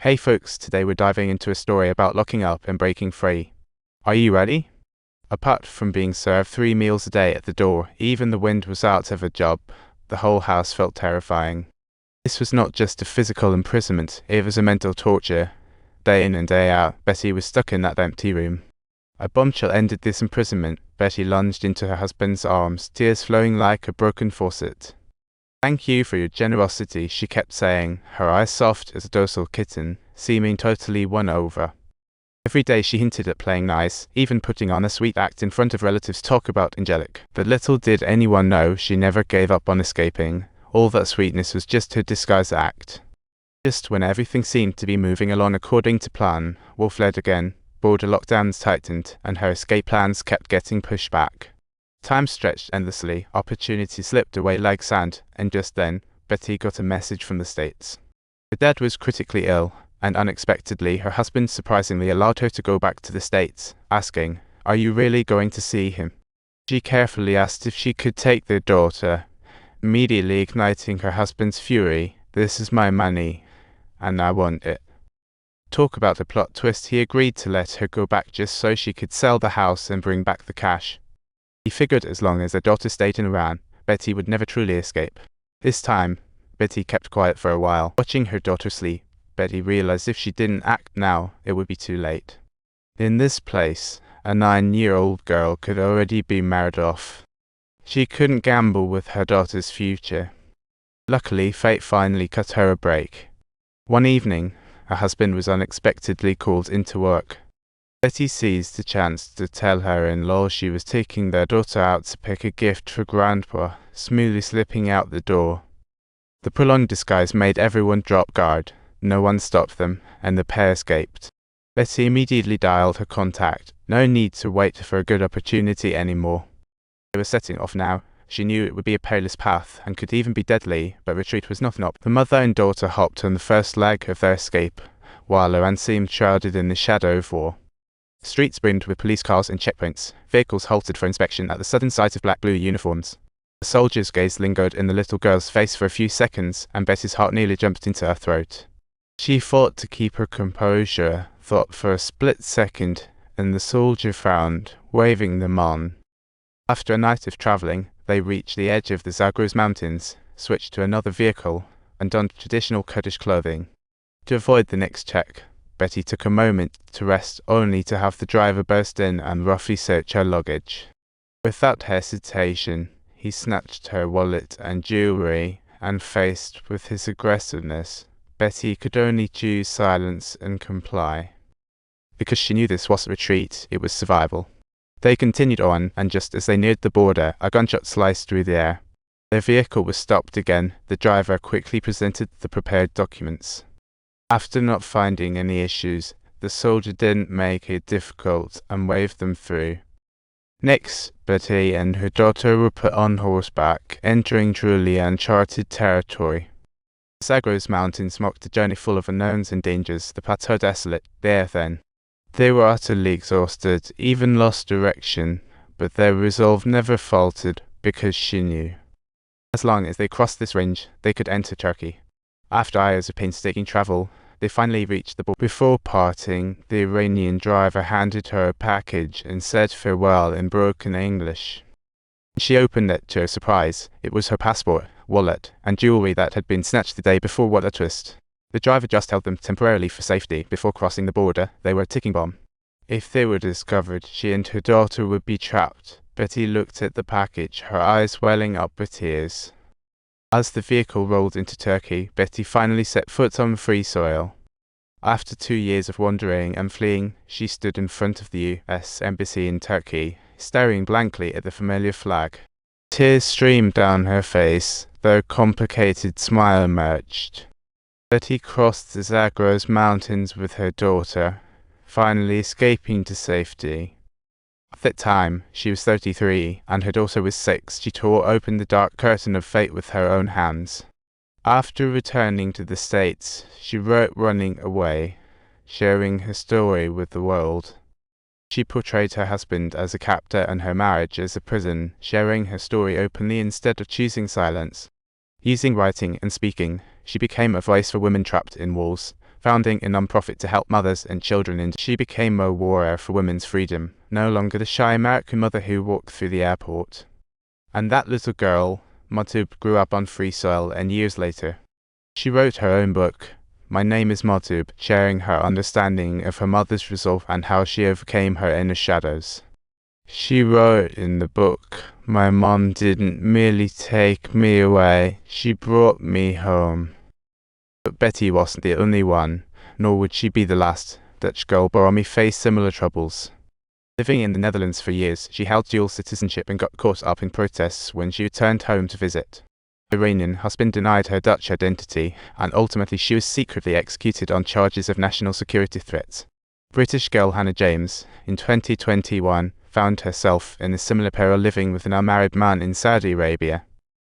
Hey folks, today we're diving into a story about locking up and breaking free. Are you ready? Apart from being served 3 meals a day at the door, even the wind was out of a job. The whole house felt terrifying. This was not just a physical imprisonment, it was a mental torture. Day in and day out, Betty was stuck in that empty room. A bombshell ended this imprisonment. Betty lunged into her husband's arms, tears flowing like a broken faucet. "Thank you for your generosity," she kept saying, her eyes soft as a docile kitten, seeming totally won over. Every day she hinted at playing nice, even putting on a sweet act in front of relatives to talk about Angelic. But little did anyone know she never gave up on escaping. All that sweetness was just her disguised act. Just when everything seemed to be moving along according to plan, war fled again, border lockdowns tightened, and her escape plans kept getting pushed back. Time stretched endlessly, opportunity slipped away like sand, and just then, Betty got a message from the States. Her dad was critically ill, and unexpectedly her husband surprisingly allowed her to go back to the States, asking, "Are you really going to see him?" She carefully asked if she could take their daughter, immediately igniting her husband's fury. "This is my money, and I want it." Talk about a plot twist, he agreed to let her go back just so she could sell the house and bring back the cash. He figured as long as their daughter stayed in Iran, Betty would never truly escape. This time, Betty kept quiet for a while. Watching her daughter sleep, Betty realized if she didn't act now, it would be too late. In this place, a 9-year-old girl could already be married off. She couldn't gamble with her daughter's future. Luckily, fate finally cut her a break. One evening, her husband was unexpectedly called into work. Betty seized the chance to tell her in-law she was taking their daughter out to pick a gift for Grandpa, smoothly slipping out the door. The prolonged disguise made everyone drop guard. No one stopped them, and the pair escaped. Betty immediately dialed her contact. No need to wait for a good opportunity anymore. They were setting off now. She knew it would be a perilous path, and could even be deadly, but retreat was not an option. The mother and daughter hopped on the first leg of their escape, while Iran seemed shrouded in the shadow of war. Streets brimmed with police cars and checkpoints. Vehicles halted for inspection at the sudden sight of black-blue uniforms. The soldier's gaze lingered in the little girl's face for a few seconds, and Betty's heart nearly jumped into her throat. She fought to keep her composure, thought for a split second, and the soldier frowned, waving them on. After a night of traveling, they reached the edge of the Zagros Mountains, switched to another vehicle, and donned traditional Kurdish clothing. To avoid the next check, Betty took a moment to rest, only to have the driver burst in and roughly search her luggage. Without hesitation, he snatched her wallet and jewelry, and faced with his aggressiveness, Betty could only choose silence and comply. Because she knew this wasn't retreat, it was survival. They continued on, and just as they neared the border, a gunshot sliced through the air. Their vehicle was stopped again. The driver quickly presented the prepared documents. After not finding any issues, the soldier didn't make it difficult and waved them through. Next, Betty and her daughter were put on horseback, entering truly uncharted territory. The Zagros Mountains marked a journey full of unknowns and dangers, the plateau desolate, there then. They were utterly exhausted, even lost direction, but their resolve never faltered, because she knew. As long as they crossed this range, they could enter Turkey. After hours of painstaking travel, they finally reached the border. Before parting, the Iranian driver handed her a package and said farewell in broken English. She opened it to her surprise. It was her passport, wallet, and jewelry that had been snatched the day before. What a twist. The driver just held them temporarily for safety. Before crossing the border, they were a ticking bomb. If they were discovered, she and her daughter would be trapped. Betty looked at the package, her eyes welling up with tears. As the vehicle rolled into Turkey, Betty finally set foot on free soil. After 2 years of wandering and fleeing, she stood in front of the U.S. Embassy in Turkey, staring blankly at the familiar flag. Tears streamed down her face, though a complicated smile emerged. Betty crossed the Zagros Mountains with her daughter, finally escaping to safety. At that time, she was 33, and her daughter was 6. She tore open the dark curtain of fate with her own hands. After returning to the States, she wrote Running Away, sharing her story with the world. She portrayed her husband as a captor and her marriage as a prison, sharing her story openly instead of choosing silence. Using writing and speaking, she became a voice for women trapped in walls, founding a non-profit to help mothers and children, and she became a warrior for women's freedom, no longer the shy American mother who walked through the airport. And that little girl, Mahtoub, grew up on free soil, and years later, she wrote her own book, My Name is Mahtoub, sharing her understanding of her mother's resolve and how she overcame her inner shadows. She wrote in the book, My mom didn't merely take me away, she brought me home. But Betty wasn't the only one, nor would she be the last. Dutch girl Boromi faced similar troubles. Living in the Netherlands for years, she held dual citizenship and got caught up in protests when she returned home to visit. Her Iranian husband denied her Dutch identity, and ultimately she was secretly executed on charges of national security threats. British girl Hannah James, in 2021, found herself in a similar peril living with an unmarried man in Saudi Arabia.